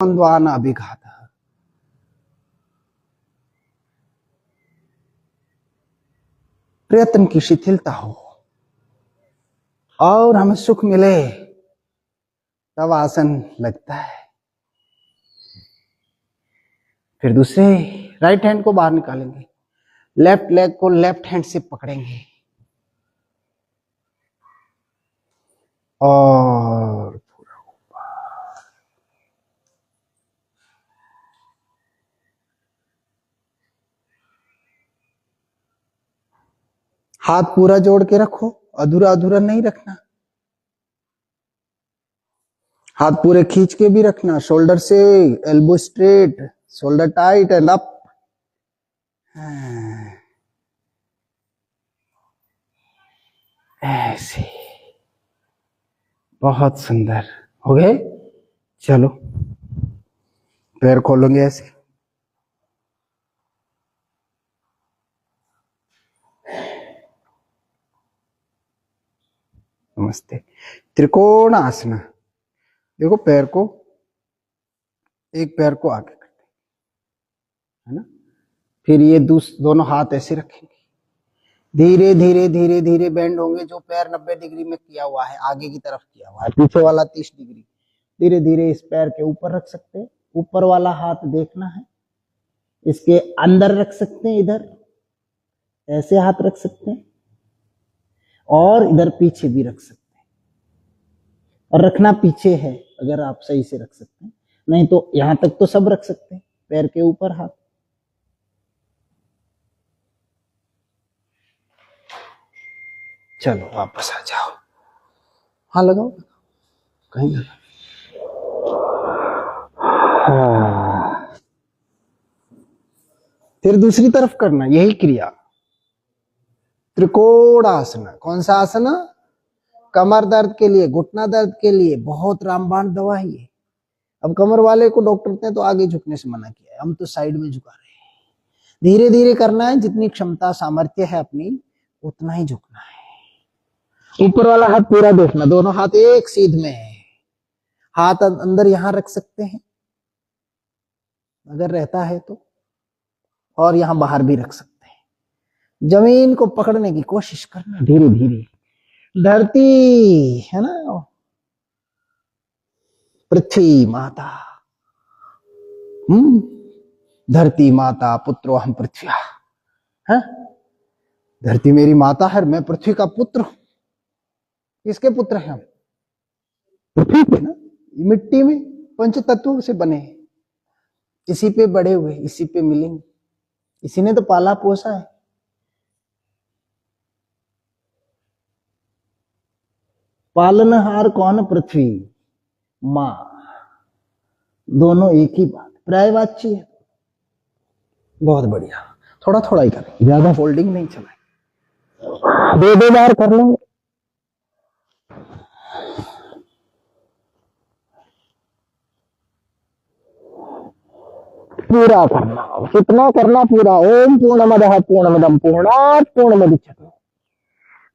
द्वान अभिघात, प्रयत्न की शिथिलता हो और हमें सुख मिले तब आसन लगता है। फिर दूसरे राइट हैंड को बाहर निकालेंगे, लेफ्ट लेग को लेफ्ट हैंड से पकड़ेंगे और हाथ पूरा जोड़ के रखो, अधूरा अधूरा नहीं रखना। हाथ पूरे खींच के भी रखना, शोल्डर से elbow straight, shoulder tight and up. ऐसे बहुत सुंदर हो गए। चलो पैर खोलोगे ऐसे, नमस्ते। त्रिकोण आसन, देखो पैर को, एक पैर को आगे करते है ना, फिर ये दोनों हाथ ऐसे रखेंगे, धीरे धीरे धीरे धीरे बेंड होंगे। जो पैर 90 डिग्री में किया हुआ है आगे की तरफ किया हुआ है, पीछे वाला 30 डिग्री, धीरे धीरे इस पैर के ऊपर रख सकते हैं। ऊपर वाला हाथ देखना है, इसके अंदर रख सकते हैं, इधर ऐसे हाथ रख सकते हैं और इधर पीछे भी रख सकते हैं। और रखना पीछे है अगर आप सही से रख सकते हैं, नहीं तो यहां तक तो सब रख सकते हैं, पैर के ऊपर हाथ। चलो वापस आ जाओ, हाँ लगाओ, कहीं लगा। फिर दूसरी तरफ करना यही क्रिया, त्रिकोण आसन। कौन सा आसन? कमर दर्द के लिए, घुटना दर्द के लिए बहुत रामबाण दवा है ये। अब कमर वाले को डॉक्टर ने तो आगे झुकने से मना किया है, हम तो साइड में झुका रहे हैं। धीरे धीरे करना है, जितनी क्षमता सामर्थ्य है अपनी उतना ही झुकना है। ऊपर वाला हाथ पूरा देखना, दोनों हाथ एक सीध में है। हाथ अंदर यहां रख सकते हैं अगर रहता है तो, और यहां बाहर भी रख सकते हैं। जमीन को पकड़ने की कोशिश करना धीरे धीरे। धरती है ना, पृथ्वी माता, धरती माता पुत्रो हम पृथ्व्या, है धरती मेरी माता है, मैं पृथ्वी का पुत्र हूं। किसके पुत्र हैं हम? पृथ्वी के ना। मिट्टी में पंच तत्वों से बने हैं, इसी पे बड़े हुए, इसी पे मिलेंगे, इसी ने तो पाला पोसा है। पालनहार कौन? पृथ्वी मां, दोनों एक ही बात, पर्यायवाची है। बहुत बढ़िया, थोड़ा थोड़ा ही करें, ज्यादा फोल्डिंग नहीं चलाए, दो बार कर लेंगे। पूरा करना, कितना करना? पूरा। ओम पूर्णमदः पूर्णमिदं पूर्णात् पूर्णमुदच्यते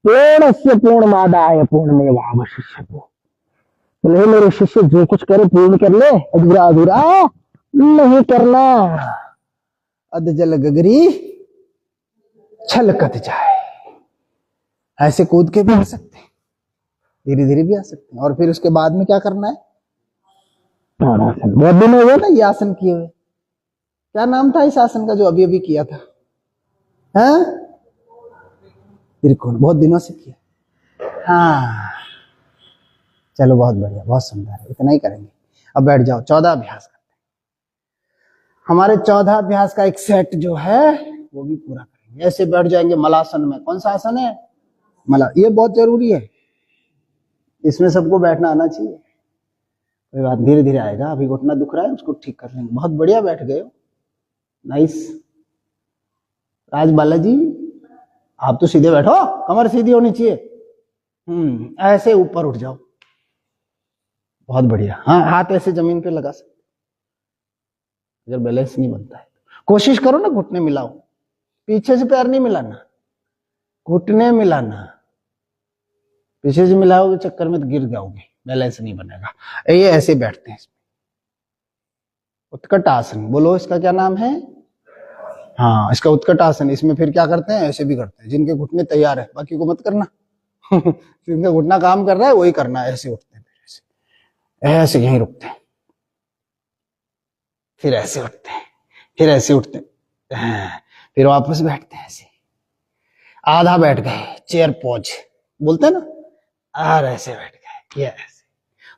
पूर्णस्य पूर्णमादाय पूर्णमेवावशिष्यते। तो मेरे शिष्य जो कुछ करे पूर्ण कर ले, अधूरा अधूरा नहीं करना। अध जल गगरी छलकत जाए, ऐसे कूद के भी आ सकते हैं, धीरे धीरे भी आ सकते हैं। और फिर उसके बाद में क्या करना है? ताड़ासन। बहुत दिन हो गए ना ये आसन किए हुए। क्या नाम था इस आसन का जो अभी अभी किया था? हाँ, त्रिकोण, बहुत दिनों से किया। हाँ चलो बहुत बढ़िया, बहुत सुंदर है, इतना ही करेंगे। अब बैठ जाओ, 14 अभ्यास करते हैं। हमारे 14 अभ्यास का एक सेट जो है वो भी पूरा करेंगे। ऐसे बैठ जाएंगे मलासन में। कौन सा आसन है? मला। ये बहुत जरूरी है, इसमें सबको बैठना आना चाहिए। कोई बात, धीरे धीरे आएगा। अभी घुटना दुख रहा है, उसको ठीक कर लेंगे। बहुत बढ़िया बैठ गए हो, नाइस। राज बालाजी आप तो सीधे बैठो, कमर सीधी होनी चाहिए। ऐसे ऊपर उठ जाओ, बहुत बढ़िया। हाँ, हाथ ऐसे जमीन पे लगा सकते, अगर बैलेंस नहीं बनता है। कोशिश करो ना, घुटने मिलाओ, पीछे से पैर नहीं मिलाना, घुटने मिलाना। पीछे से मिलाओगे चक्कर में तो गिर जाओगे, बैलेंस नहीं बनेगा। ये ऐसे बैठते हैं, उत्कट आसन, बोलो इसका क्या नाम है? हाँ, इसका उत्कट आसन। इसमें फिर क्या करते हैं, ऐसे भी करते हैं। जिनके घुटने तैयार है, बाकी को मत करना। जिनका घुटना काम कर रहा है वही करना है। ऐसे उठते हैं, फिर ऐसे यहीं रुकते हैं, फिर ऐसे उठते हैं, फिर ऐसे उठते हैं, फिर वापस बैठते हैं। ऐसे आधा बैठ गए, चेयर पोज बोलते हैं ना, और ऐसे बैठ गए, ये ऐसे।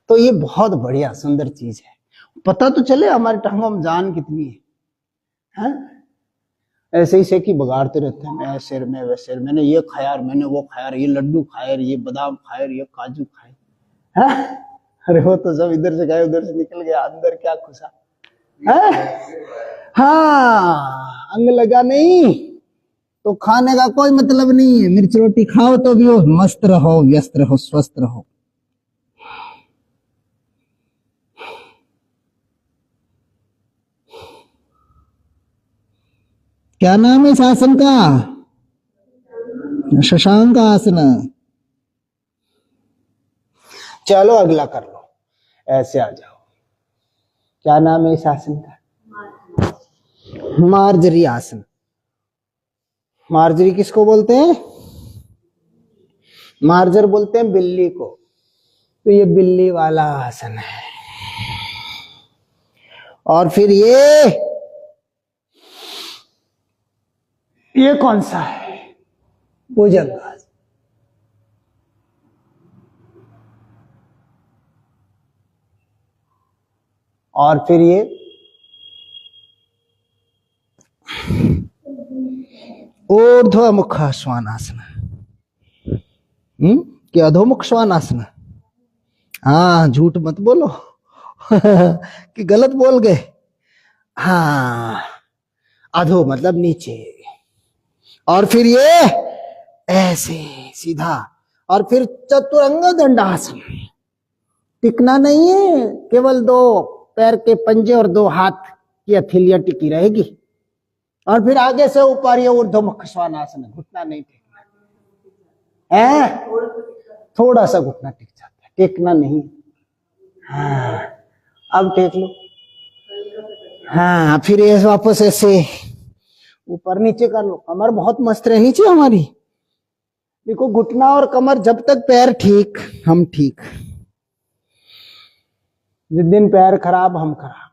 तो ये बहुत बढ़िया सुंदर चीज है। पता तो चले हमारी टांगों में जान कितनी है? ऐसे ही सेकी बगाड़ते रहते हैं, मैं सिर में वह सिर, मैंने ये खाया, मैंने वो खाया, ये लड्डू खाए, ये बादाम खाए, ये काजू खाए। अरे वो तो सब इधर से गए उधर से निकल गया, अंदर क्या खुशा है? हाँ, अंग लगा नहीं तो खाने का कोई मतलब नहीं है। मिर्च रोटी खाओ तो भी हो, मस्त रहो, व्यस्त रहो, स्वस्थ रहो। क्या नाम है इस आसन का? शशांक आसन। चलो अगला कर लो, ऐसे आ जाओ। क्या नाम है इस आसन का? मार्जरी आसन। मार्जरी किसको बोलते हैं? मार्जर बोलते हैं बिल्ली को। तो ये बिल्ली वाला आसन है। और फिर ये कौन सा है? भुजंगासन। और फिर ये ऊर्ध्वमुख श्वानासन। कि अधोमुख श्वानासन? हाँ, झूठ मत बोलो कि गलत बोल गए। हाँ, अधो मतलब नीचे। और फिर ये ऐसे सीधा। और फिर चतुरंग दंडासन। टिकना नहीं है, केवल 2 पैर के पंजे और 2 हाथ की हथेलियां टिकी रहेगी। और फिर आगे से ऊपर ये ऊर्ध्वमुख श्वानासन, घुटना नहीं टेकना है, थोड़ा सा घुटना टिक जाता है, टेकना नहीं। हाँ, अब टेक लो। हाँ, फिर ये वापस ऐसे ऊपर नीचे कर लो। कमर बहुत मस्त रहनी चाहिए हमारी। देखो, घुटना और कमर जब तक पैर ठीक, हम ठीक। जिस दिन पैर खराब, हम खराब।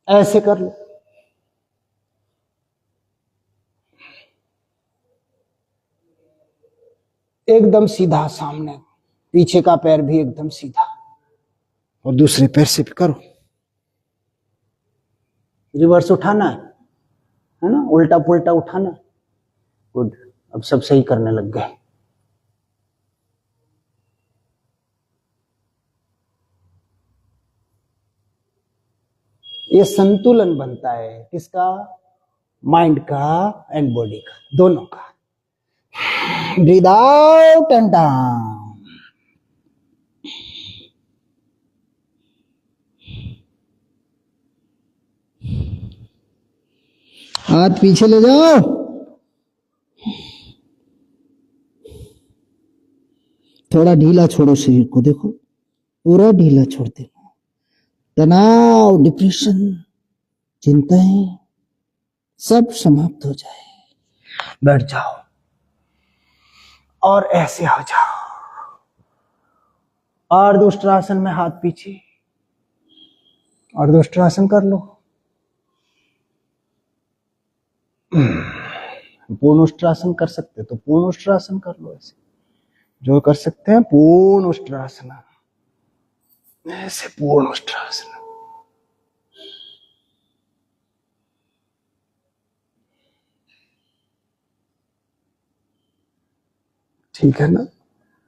ऐसे कर लो। एकदम सीधा सामने, पीछे का पैर भी एकदम सीधा, और दूसरे पैर से भी करो। रिवर्स उठाना है ना, उल्टा पुल्टा उठाना। गुड, अब सब सही करने लग गए। ये संतुलन बनता है किसका? माइंड का एंड बॉडी का, दोनों का। Breathe out and down. हाथ पीछे ले जाओ। थोड़ा ढीला छोड़ो शरीर को, देखो पूरा ढीला छोड़ देना। तनाव, डिप्रेशन, चिंताएं सब समाप्त हो जाए। बैठ जाओ और ऐसे हो जाओ। और दुष्टासन में हाथ पीछे, और दुष्टासन कर लो। पूर्ण उष्ट्रासन कर सकते तो पूर्ण उष्ट्रासन कर लो। ऐसे जो कर सकते हैं पूर्ण उष्ट्रासन, ऐसे पूर्ण उष्ट्रासन। ठीक है ना?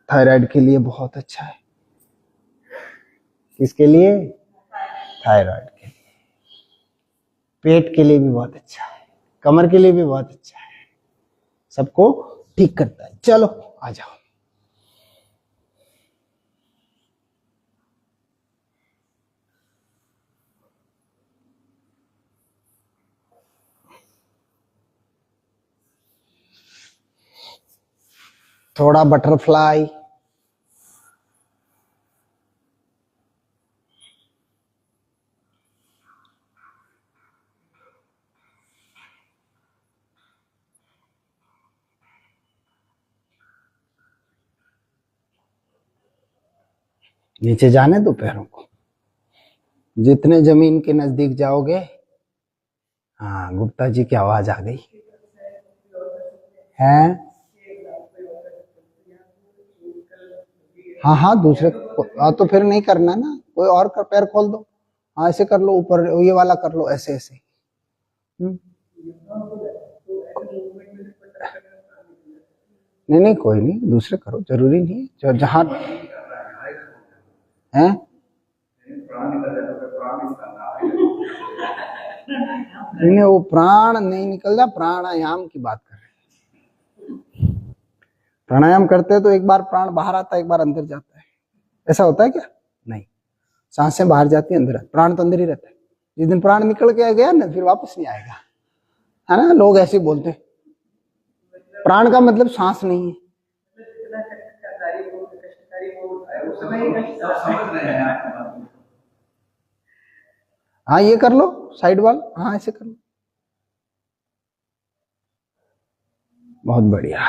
थायराइड के लिए बहुत अच्छा है। किसके लिए? थायराइड के लिए। पेट के लिए भी बहुत अच्छा है, कमर के लिए भी बहुत अच्छा है, सबको ठीक करता है। चलो आ जाओ। थोड़ा बटरफ्लाई, नीचे जाने दो पैरों को, जितने जमीन के नजदीक जाओगे। हाँ, गुप्ता जी की आवाज आ गई है। हाँ हाँ, दूसरे तो फिर नहीं करना ना, कोई और का पैर खोल दो। हाँ, ऐसे कर लो, ऊपर ये वाला कर लो, ऐसे ऐसे। नहीं नहीं, कोई नहीं, दूसरे करो, जरूरी नहीं जो जहां है। नहीं, वो प्राण नहीं निकल जा, प्राणायाम की बात कर रहे हैं। प्राणायाम करते हैं तो एक बार प्राण बाहर आता है, एक बार अंदर जाता है। ऐसा होता है क्या? नहीं, सांसें बाहर जाती है, अंदर प्राण तो अंदर ही रहता है। जिस दिन प्राण निकल के गया ना, फिर वापस नहीं आएगा, है ना। लोग ऐसे बोलते हैं, प्राण का मतलब सांस नहीं है। हाँ, ये कर लो साइड वाल, हाँ ऐसे कर लो, बहुत बढ़िया।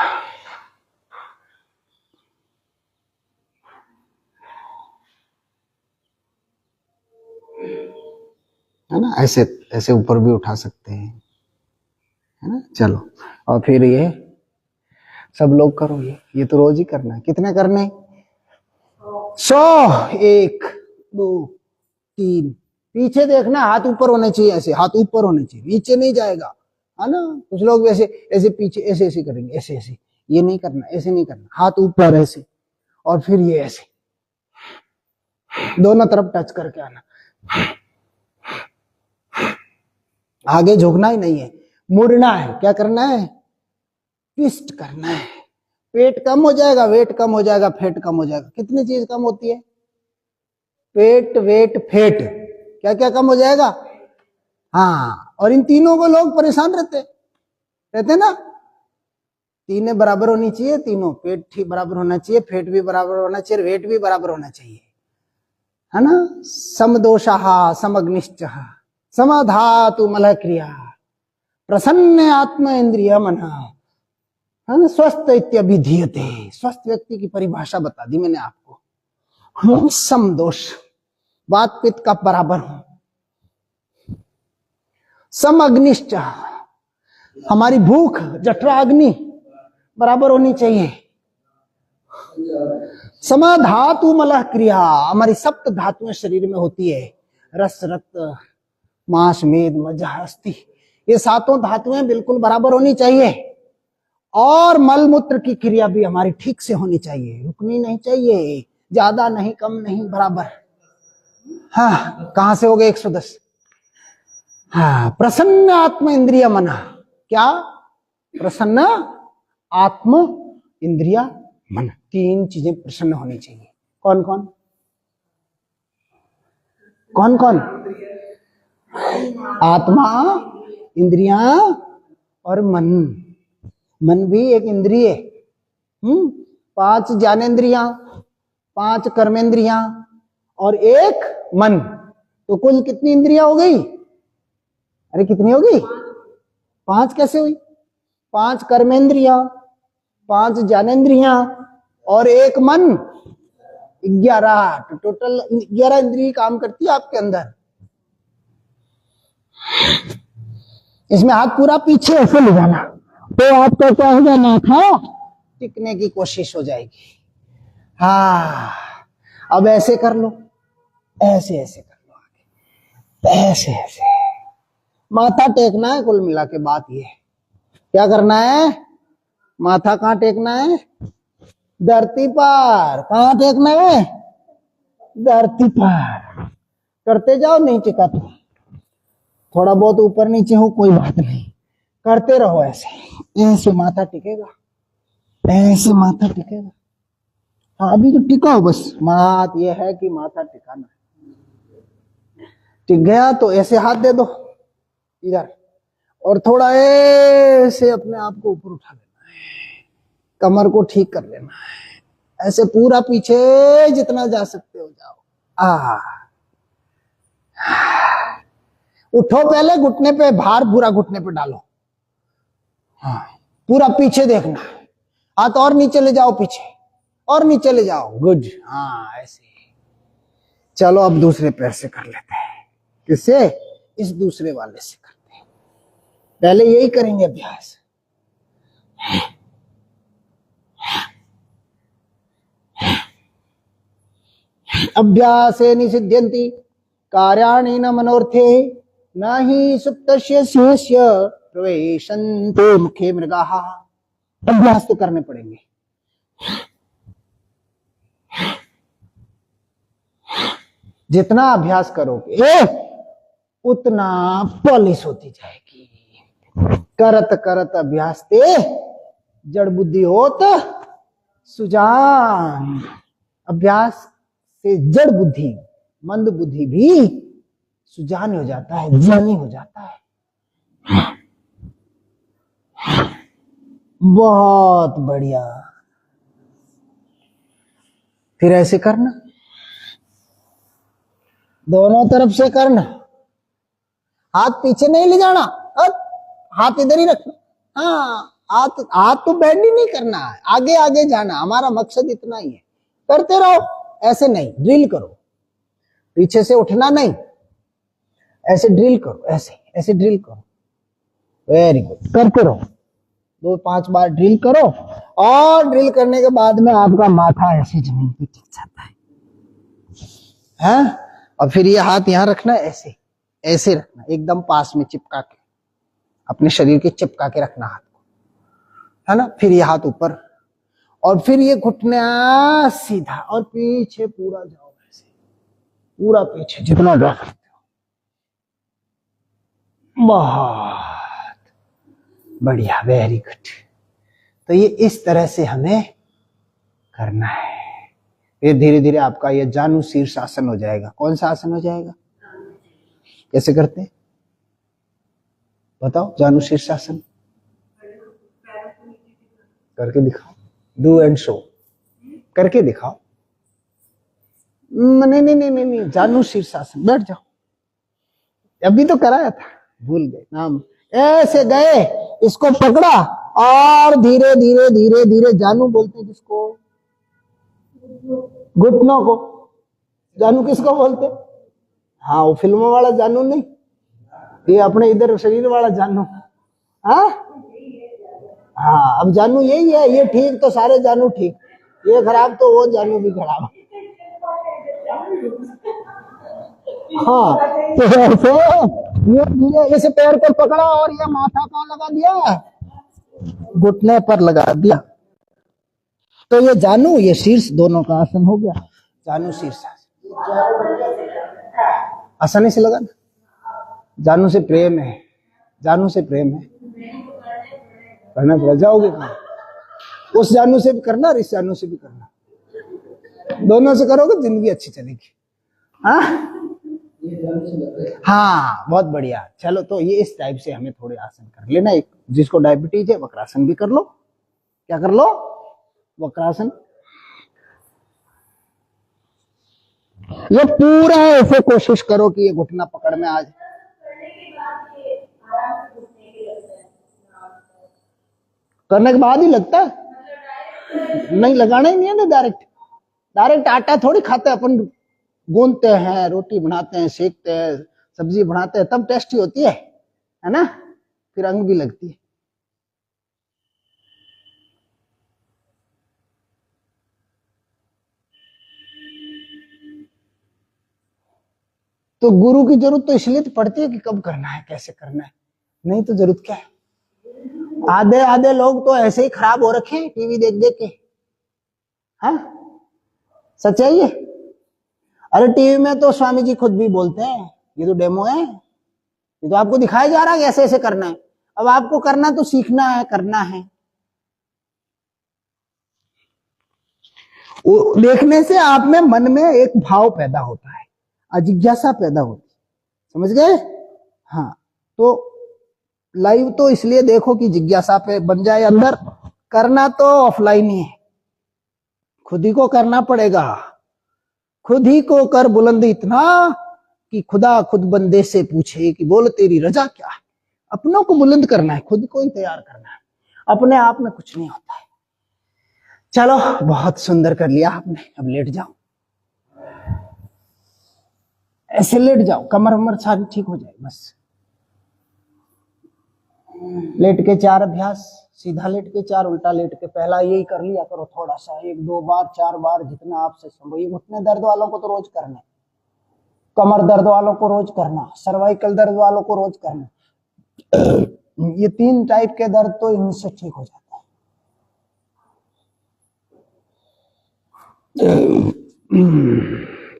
है ना, ऐसे ऐसे ऊपर भी उठा सकते हैं, है ना। चलो, और फिर ये सब लोग करो, ये तो रोज ही करना है। कितने करने? 100। 1 2 3। पीछे देखना, हाथ ऊपर होने चाहिए, ऐसे हाथ ऊपर होने चाहिए, नीचे नहीं जाएगा, है ना। कुछ लोग वैसे ऐसे पीछे ऐसे ऐसे करेंगे, ऐसे ऐसे। ये नहीं करना, ऐसे नहीं करना, हाथ ऊपर ऐसे, और फिर ये ऐसे दोनों तरफ टच करके आना। आगे झुकना ही नहीं है, मुड़ना है। क्या करना है? ट्विस्ट करना है। पेट कम हो जाएगा, वेट कम हो जाएगा, फेट कम हो जाएगा। कितनी चीज कम होती है? पेट, वेट, फेट। क्या क्या कम हो जाएगा? हाँ, और इन तीनों को लोग परेशान रहते ना। तीनों बराबर होनी चाहिए, तीनों। पेट ठीक बराबर होना चाहिए, फेट भी बराबर होना चाहिए, वेट भी बराबर होना चाहिए, है ना। समदोषः समग्निश्च समाधातु मल क्रिया प्रसन्न आत्म इंद्रिय मन, है ना। स्वस्थ इत्यभिधीयते। स्वस्थ व्यक्ति की परिभाषा बता दी मैंने आपको। समदोष, वात पित्त का बराबर हो। समअग्निश्च, हमारी भूख जठरा अग्नि बराबर होनी चाहिए। समाधातु मलः क्रिया, हमारी सप्त धातुएं शरीर में होती है। रस, रक्त, मांस, मेद, मज्जा, अस्थि, ये सातों धातुएं बिल्कुल बराबर होनी चाहिए। और मल मूत्र की क्रिया भी हमारी ठीक से होनी चाहिए, रुकनी नहीं चाहिए, ज्यादा नहीं, कम नहीं, बराबर। हाँ, कहां से हो गए 110? हाँ, प्रसन्न आत्म इंद्रिय मना। क्या? प्रसन्न आत्म इंद्रिया मन, तीन चीजें प्रसन्न होनी चाहिए। कौन कौन? कौन कौन? आत्मा, इंद्रिया और मन। मन भी एक इंद्रिय है। 5 ज्ञानेंद्रिया, 5 कर्मेंद्रिया और 1 मन, तो कुल कितनी इंद्रिया हो गई? अरे कितनी हो गई? 5 कैसे हुई? 5 कर्मेंद्रिया, 5 ज्ञानेंद्रिया और 1 मन, 11। तो टोटल 11 इंद्रिय काम करती है आपके अंदर। इसमें हाथ पूरा पीछे ऐसे ले जाना, तो आपका क्या हो जाए, माथा टिकने की कोशिश हो जाएगी। हाँ, अब ऐसे कर लो, ऐसे ऐसे कर लो, आगे ऐसे ऐसे। माथा टेकना है, कुल मिला के बात ये है। क्या करना है? माथा कहां टेकना है? धरती पर। कहां टेकना है? धरती पर। करते जाओ, नहीं टिका तो थोड़ा बहुत ऊपर नीचे हो कोई बात नहीं, करते रहो ऐसे। ऐसे माथा टिकेगा, ऐसे माथा टिकेगा। हाँ, अभी तो टिका हो, बस बात ये है कि माथा टिकाना है। टिक गया तो ऐसे हाथ दे दो इधर, और थोड़ा ऐसे अपने आप को ऊपर उठा लेना है, कमर को ठीक कर लेना है, ऐसे पूरा पीछे जितना जा सकते हो जाओ। उठो, पहले घुटने पे भार पूरा घुटने पे डालो। हाँ, पूरा पीछे देखना है, हाथ और नीचे ले जाओ, पीछे और नीचे ले जाओ, गुड। हाँ, ऐसे चलो अब दूसरे पैर से कर लेते हैं। किससे? इस दूसरे वाले से करते हैं। पहले यही करेंगे अभ्यास। अभ्यासे निसिद्ध्यन्ति कार्याणि न मनोर्थे न हि सुप्तस्य सिंहस्य प्रवेशन्तो मुखे मृगाः। अभ्यास तो करने पड़ेंगे। जितना अभ्यास करोगे उतना पॉलिश होती जाएगी। करत करत अभ्यास ते जड़ बुद्धि होत सुजान। अभ्यास से जड़ बुद्धि, मंद बुद्धि भी सुजान हो जाता है, ज्ञानी हो जाता है। बहुत बढ़िया। फिर ऐसे करना, दोनों तरफ से करना। हाथ पीछे नहीं ले जाना, हाथ इधर ही रखना। हाँ, हाथ तो बेंड ही नहीं करना है, आगे आगे जाना। हमारा मकसद इतना ही है। करते रहो, ऐसे नहीं, ड्रिल करो। पीछे से उठना नहीं, ऐसे ड्रिल करो, ऐसे ऐसे ड्रिल करो। वेरी गुड, करते रहो। 2-5 बार ड्रिल करो और ड्रिल करने के बाद में आपका माथा ऐसे जमीन पे टिक जाता है। और फिर ये हाथ यहां रखना, ऐसे ऐसे रखना, एकदम पास में चिपका के, अपने शरीर के चिपका के रखना हाथ को, है ना। फिर ये हाथ ऊपर और फिर ये घुटना सीधा और पीछे पूरा जाओ, ऐसे पूरा पीछे जितना जा सकते हो। बहुत बढ़िया, वेरी गुड। तो ये इस तरह से हमें करना है। ये धीरे धीरे आपका ये जानु शीर्षासन हो जाएगा। कौन सा आसन हो जाएगा? कैसे करते हैं बताओ? जानु शीर्षासन करके दिखाओ। डू एंड शो करके दिखाओ। नहीं नहीं नहीं नहीं नहीं, जानु शीर्षासन। बैठ जाओ, अभी तो कराया था, भूल गए नाम। ऐसे गए, इसको पकड़ा और धीरे धीरे धीरे धीरे, जानु बोलते हैं किसको? घुटनों को। जानू किसको बोलते? हाँ, वो फिल्मों वाला जानू नहीं, ये अपने इधर शरीर वाला जानू। हाँ हाँ, अब जानू यही है। ये ठीक तो सारे जानू ठीक, ये खराब तो वो जानू भी खराब। हाँ, तो ऐसे ये धीरे, जैसे पैर को पकड़ा और ये माथा कहाँ लगा दिया? घुटने पर लगा दिया। तो ये जानू, ये शीर्ष, दोनों का आसन हो गया। जानू शीर्ष आसानी से लगा ना। जानू से प्रेम है, जानू से प्रेम है, करना पड़ा। जाओगे कहाँ? उस जानू से भी करना और इस जानू से भी करना, दोनों से करोगे जिंदगी अच्छी चलेगी। हाँ, बहुत बढ़िया। चलो, तो ये इस टाइप से हमें थोड़े आसन कर लेना। एक जिसको डायबिटीज है वक्रासन भी कर लो। क्या कर लो? वक्रासन। ये पूरा ऐसे कोशिश करो कि ये घुटना पकड़ में आ जाए। करने के बाद ही लगता है, नहीं लगाना ही नहीं है ना। डायरेक्ट आटा थोड़ी खाते हैं अपन। गूंदते हैं, रोटी बनाते हैं, सेकते हैं, सब्जी बनाते हैं, तब टेस्टी होती है ना। फिर अंग भी लगती है। तो गुरु की जरूरत तो इसलिए तो पड़ती है कि कब करना है, कैसे करना है। नहीं तो जरूरत क्या है? आधे लोग तो ऐसे ही खराब हो रखे हैं टीवी देख देख के। हाँ, सच है ये। अरे टीवी में तो स्वामी जी खुद भी बोलते हैं, ये तो डेमो है, ये तो आपको दिखाया जा रहा है ऐसे ऐसे करना है। अब आपको करना तो सीखना है, करना है। देखने से आप में मन में एक भाव पैदा होता है, अजिज्ञासा पैदा होती है। समझ गए? हाँ, तो लाइव तो इसलिए देखो कि जिज्ञासा पे बन जाए अंदर। करना तो ऑफलाइन ही है, खुद ही को करना पड़ेगा। खुद ही को कर बुलंद इतना कि खुदा खुद बंदे से पूछे कि बोल तेरी रजा क्या है। अपनों को बुलंद करना है, खुद को ही तैयार करना है। अपने आप में कुछ नहीं होता है। चलो, बहुत सुंदर कर लिया आपने। अब लेट जाओ। ऐसे लेट जाओ, कमर वमर सारी ठीक हो जाए बस। लेट के 4 अभ्यास, सीधा लेट के 4, उल्टा लेट के। पहला यही कर लिया करो थोड़ा सा, 1 2 बार 4 बार जितना आपसे संभव। ये घुटने दर्द वालों को तो रोज करना है, कमर दर्द वालों को रोज करना, सर्वाइकल दर्द वालों को रोज करना। ये 3 टाइप के दर्द तो इनसे ठीक हो जाता है।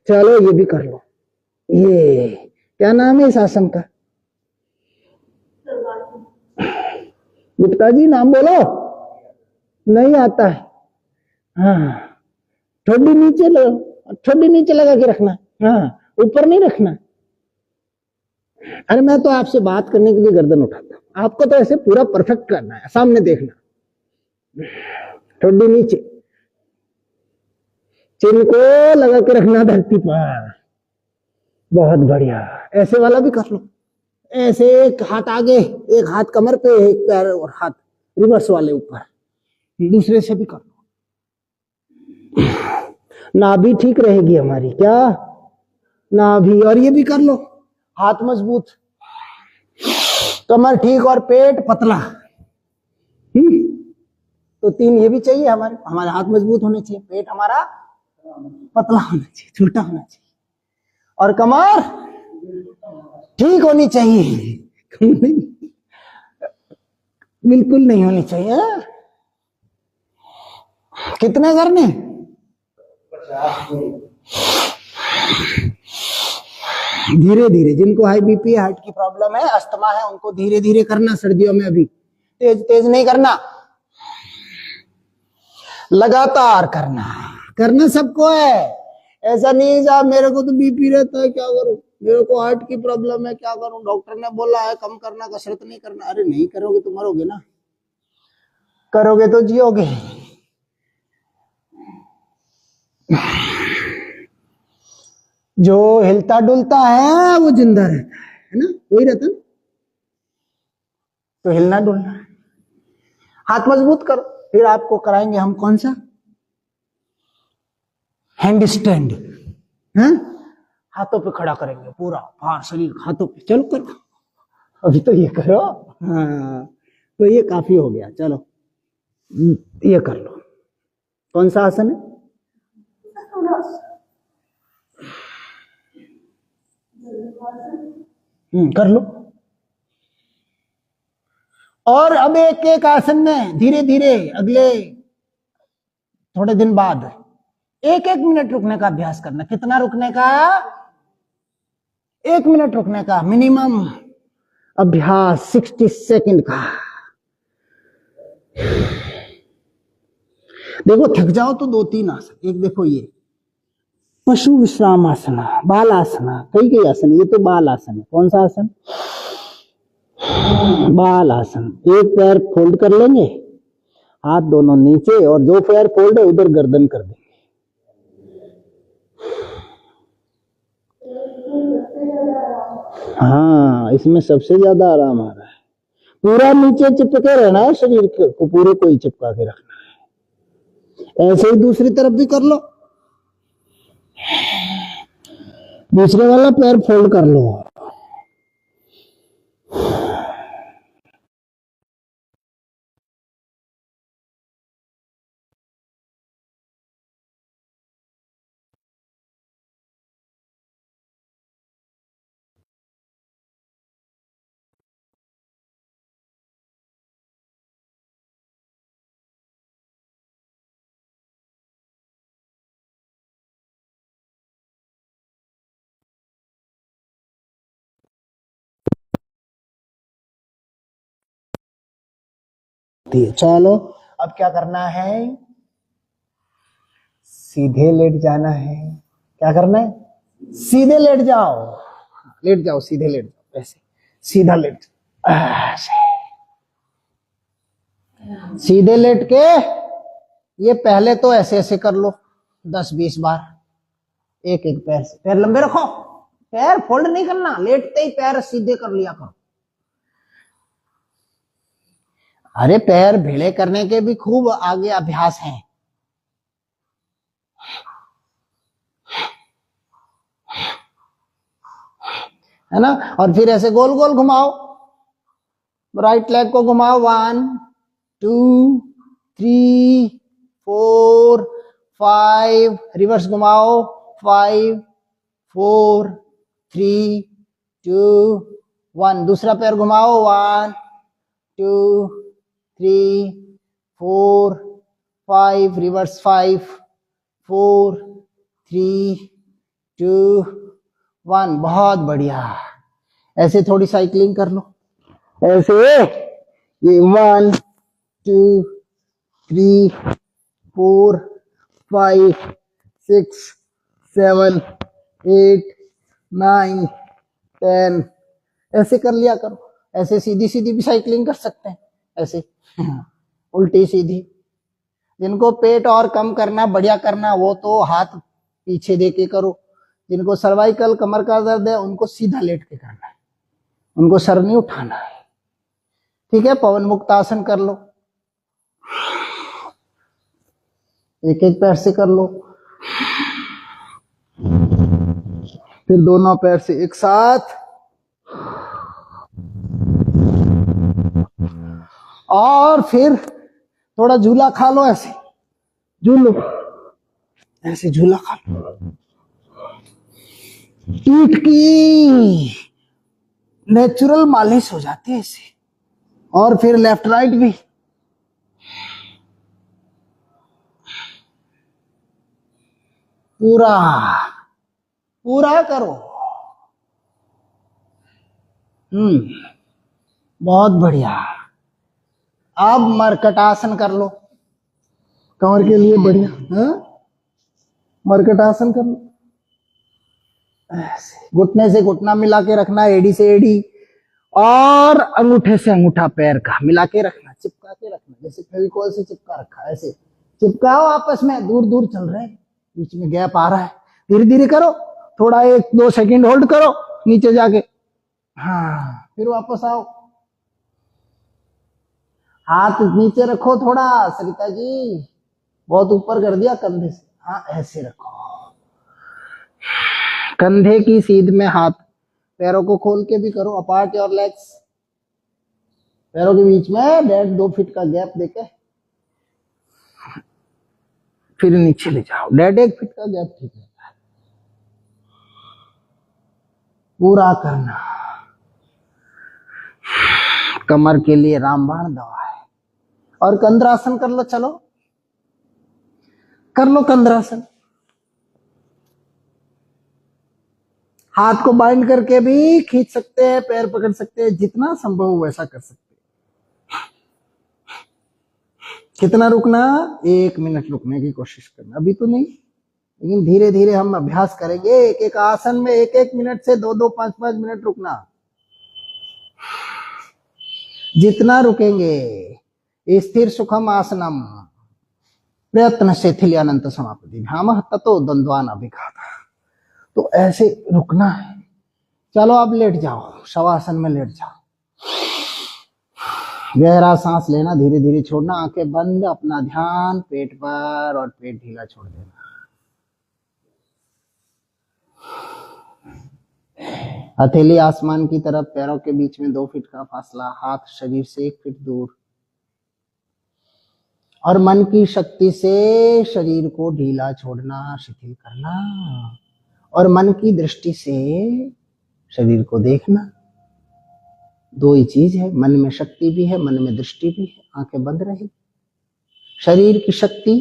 चलो ये भी कर लो। ये क्या नाम है इस आसन का? गुप्ता जी नाम बोलो। नहीं आता है। हाँ, ठोडी नीचे लो, ठोडी नीचे लगा के रखना। हाँ, ऊपर नहीं रखना। अरे मैं तो आपसे बात करने के लिए गर्दन उठाता हूं, आपको तो ऐसे पूरा परफेक्ट करना है, सामने देखना। ठोडी नीचे, चिन को लगा के रखना धरती पर। बहुत बढ़िया। ऐसे वाला भी कर लो। ऐसे एक हाथ आगे, एक हाथ कमर पे, एक पैर और हाथ रिवर्स वाले ऊपर। दूसरे से भी कर लो, नाभि ठीक रहेगी हमारी। क्या नाभि? और ये भी कर लो, हाथ मजबूत, कमर ठीक और पेट पतला। तो 3 ये भी चाहिए हमारे। हमारे हाथ मजबूत होने चाहिए, पेट हमारा पतला होना चाहिए, छोटा होना चाहिए, और कमर ठीक होनी चाहिए। बिल्कुल नहीं होनी चाहिए। कितने करने? 50। धीरे धीरे। जिनको हाई बीपी, हार्ट की प्रॉब्लम है, अस्थमा है, उनको धीरे धीरे करना सर्दियों में। अभी तेज तेज नहीं करना, लगातार करना। करना सबको है, ऐसा नहीं साहब मेरे को तो बीपी रहता है क्या करूं, मेरे को हार्ट की प्रॉब्लम है क्या करूं, डॉक्टर ने बोला है कम करना, कसरत नहीं करना। अरे नहीं करोगे तो मरोगे ना, करोगे तो जियोगे। जो हिलता डुलता है वो जिंदा रहता है ना, वही रहता ना। तो हिलना डुलना, हाथ मजबूत करो। फिर आपको कराएंगे हम कौन सा? Hand stand. हाथों पे खड़ा करेंगे, पूरा भार शरीर हाथों पे। चलो करो, अभी तो ये करो। हाँ, तो ये काफी हो गया। चलो ये कर लो। कौन सा आसन है? कर लो। और अब एक एक आसन में धीरे धीरे अगले थोड़े दिन बाद 1 मिनट रुकने का अभ्यास करना। कितना रुकने का? 1 मिनट रुकने का मिनिमम अभ्यास, 60 सेकंड का। देखो थक जाओ तो 2-3 आसन। एक देखो ये पशु विश्राम आसना, बाल आसना, कई आसन। ये तो बाल आसन है। कौन सा आसन? बाल आसन। एक पैर फोल्ड कर लेंगे, हाथ दोनों नीचे, और जो पैर फोल्ड है उधर गर्दन कर देंगे। हाँ, इसमें सबसे ज्यादा आराम आ रहा है। पूरा नीचे चिपके रहना है, शरीर को पूरे को ही चिपका के रखना है। ऐसे ही दूसरी तरफ भी कर लो। दूसरे वाला पैर फोल्ड कर लो। चलो अब क्या करना है? सीधे लेट जाना है। क्या करना है? सीधे लेट जाओ। लेट जाओ, सीधे लेट जाओ, ऐसे सीधा लेट। ऐसे सीधे लेट के ये पहले तो ऐसे ऐसे कर लो 10-20 बार। एक एक पैर से, पैर लंबे रखो, पैर फोल्ड नहीं करना, लेटते ही पैर सीधे कर लिया करो। अरे पैर भिड़े करने के भी खूब आगे अभ्यास हैं। है ना। और फिर ऐसे गोल गोल घुमाओ, राइट लेग को घुमाओ, 1 2 3 4 5, रिवर्स घुमाओ, 5 4 3 2 1, दूसरा पैर घुमाओ, 1 2 3 4 5, रिवर्स 5 4 3 2 1, बहुत बढ़िया। ऐसे थोड़ी साइकिलिंग कर लो, ऐसे ये 1 2 3 4 5 6 7 8 9 10, ऐसे कर लिया करो। ऐसे सीधी सीधी भी साइकिलिंग कर सकते हैं, ऐसे उल्टी सीधी। जिनको पेट और कम करना, बढ़िया करना, वो तो हाथ पीछे दे के करो। जिनको सर्वाइकल कमर का दर्द है उनको सीधा लेट के करना है, उनको सर नहीं उठाना है। ठीक है, पवन मुक्त आसन कर लो, एक एक पैर से कर लो, फिर दोनों पैर से एक साथ, और फिर थोड़ा झूला खा लो, ऐसे झूलो, ऐसे झूला खा लो। पीठ की नेचुरल मालिश हो जाती है ऐसे। और फिर लेफ्ट राइट भी, पूरा पूरा करो। बहुत बढ़िया। अब मरकटासन कर लो, कमर के लिए बढ़िया। मरकटासन कर लो, ऐसे घुटने से घुटना मिला के रखना, एड़ी से एड़ी, और अंगूठे से अंगूठा पैर का मिला के रखना, चिपका के रखना, जैसे फेविकोल से चिपका रखा है, ऐसे चिपकाओ आपस में। दूर दूर चल रहे हैं, बीच में गैप आ रहा है, धीरे धीरे करो, थोड़ा 1-2 सेकंड होल्ड करो नीचे जाके, हाँ, फिर वापस आओ। हाथ नीचे रखो थोड़ा, सरिता जी बहुत ऊपर कर दिया कंधे से, हाँ ऐसे रखो, कंधे की सीध में हाथ, पैरों को खोल के भी करो, अपार्ट योर लेग्स, पैरों के बीच में 1.5-2 फीट का गैप देके फिर नीचे ले जाओ, 1.5 फीट का गैप ठीक रहता है। पूरा करना, कमर के लिए रामबाण दवा है। और कंद्रासन कर लो, चलो कर लो कंद्रासन, हाथ को बाइंड करके भी खींच सकते हैं, पैर पकड़ सकते हैं, जितना संभव हो वैसा कर सकते हैं। कितना रुकना? 1 मिनट रुकने की कोशिश करना, अभी तो नहीं, लेकिन धीरे धीरे हम अभ्यास करेंगे। एक एक आसन में 1-1 मिनट से 2-2, 5-5 मिनट रुकना, जितना रुकेंगे। स्थिर सुखम आसनम प्रयत्न शिथिल्यानंत समापति भ्यामः ततो द्वंद्वान अभिघात। तो ऐसे रुकना है। चलो अब लेट जाओ, शवासन में लेट जाओ, गहरा सांस लेना, धीरे धीरे छोड़ना, आंखें बंद, अपना ध्यान पेट पर, और पेट ढीला छोड़ देना। हथेली आसमान की तरफ, पैरों के बीच में 2 फीट का फासला, हाथ शरीर से 1 फीट दूर, और मन की शक्ति से शरीर को ढीला छोड़ना, शिथिल करना, और मन की दृष्टि से शरीर को देखना। 2 ही चीज है, मन में शक्ति भी है, मन में दृष्टि भी है। आंखें बंद रही, शरीर की शक्ति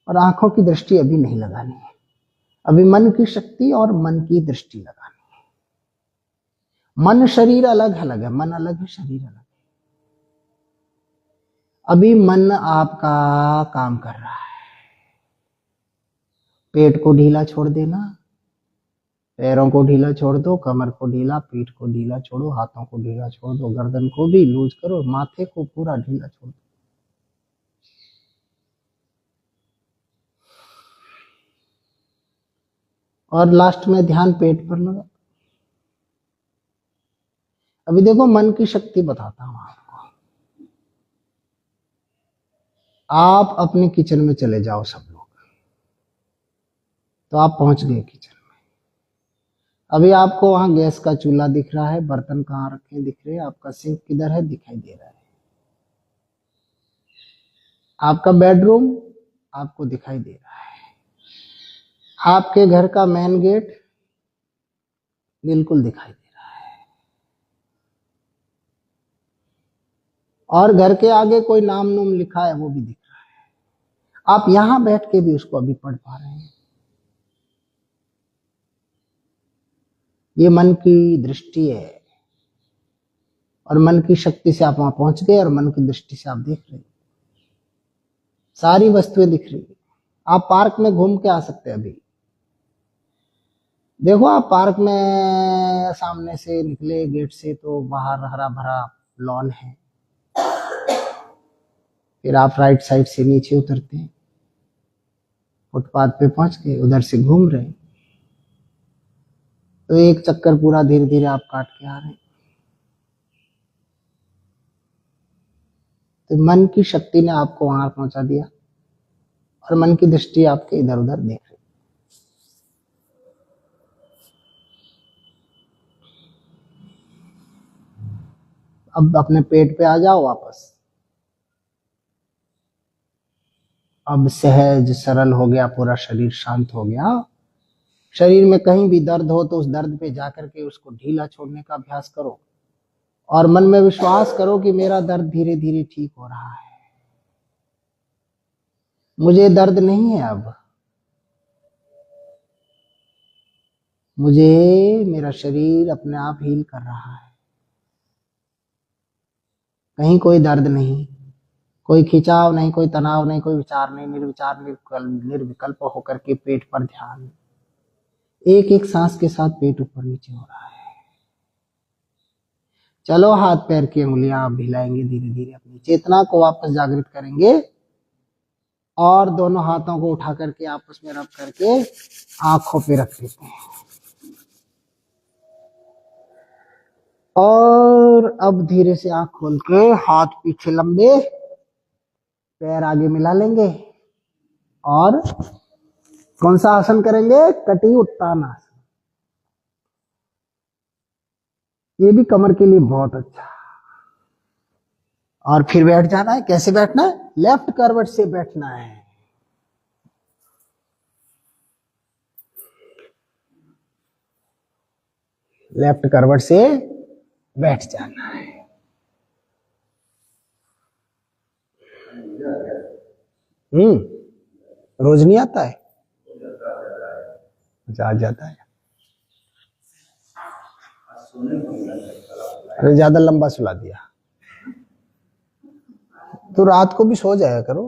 और आंखों की दृष्टि अभी नहीं लगानी है, अभी मन की शक्ति और मन की दृष्टि लगानी है। मन शरीर अलग अलग है, मन अलग है, शरीर अलग है। अभी मन आपका काम कर रहा है, पेट को ढीला छोड़ देना, पैरों को ढीला छोड़ दो, कमर को ढीला, पीठ को ढीला छोड़ो, हाथों को ढीला छोड़ दो, गर्दन को भी लूज करो, माथे को पूरा ढीला छोड़ दो। और लास्ट में ध्यान पेट पर लगा। अभी देखो मन की शक्ति बताता हूं आपको। आप अपने किचन में चले जाओ सब लोग, तो आप पहुंच गए किचन में। अभी आपको वहां गैस का चूल्हा दिख रहा है, बर्तन कहाँ रखे दिख रहे हैं, आपका सिंक किधर है दिखाई दे रहा है, आपका बेडरूम आपको दिखाई दे रहा है, आपके घर का मेन गेट बिल्कुल दिखाई दे रहा है, और घर के आगे कोई नाम नूम लिखा है वो भी दिख रहा है। आप यहां बैठ के भी उसको अभी पढ़ पा रहे हैं। ये मन की दृष्टि है, और मन की शक्ति से आप वहां पहुंच गए, और मन की दृष्टि से आप देख रहे हैं, सारी वस्तुएं दिख रही है। आप पार्क में घूम के आ सकते हैं अभी। देखो आप पार्क में सामने से निकले गेट से तो बाहर हरा भरा लॉन है, फिर आप राइट साइड से नीचे उतरते हैं, फुटपाथ पे पहुंच गए, उधर से घूम रहे हैं, तो एक चक्कर पूरा धीरे धीरे आप काट के आ रहे हैं। तो मन की शक्ति ने आपको वहां पहुंचा दिया, और मन की दृष्टि आपके इधर उधर देख रही। अब अपने पेट पे आ जाओ वापस। अब सहज सरल हो गया, पूरा शरीर शांत हो गया। शरीर में कहीं भी दर्द हो तो उस दर्द पे जाकर के उसको ढीला छोड़ने का अभ्यास करो, और मन में विश्वास करो कि मेरा दर्द धीरे धीरे ठीक हो रहा है, मुझे दर्द नहीं है, अब मुझे मेरा शरीर अपने आप हील कर रहा है, कहीं कोई दर्द नहीं, कोई खिंचाव नहीं, कोई तनाव नहीं, कोई विचार नहीं, निर्विचार निर्विकल्प होकर के पेट पर ध्यान, एक एक सांस के साथ पेट ऊपर नीचे हो रहा है। चलो हाथ पैर की उंगलियां आप हिलाएंगे, धीरे धीरे अपनी चेतना को वापस जागृत करेंगे, और दोनों हाथों को उठा करके आपस में रब करके आंखों पे रख देते हैं, और अब धीरे से आंख खोल के हाथ पीछे लंबे, पैर आगे मिला लेंगे, और कौन सा आसन करेंगे, कटी उत्तान आसन। ये भी कमर के लिए बहुत अच्छा। और फिर बैठ जाना है। कैसे बैठना है, लेफ्ट करवट से बैठना है, लेफ्ट करवट से बैठ जाना है। रोज नहीं आता है, आ जाता है। अरे ज्यादा लंबा सुला दिया, तो रात को भी सो जाया करो।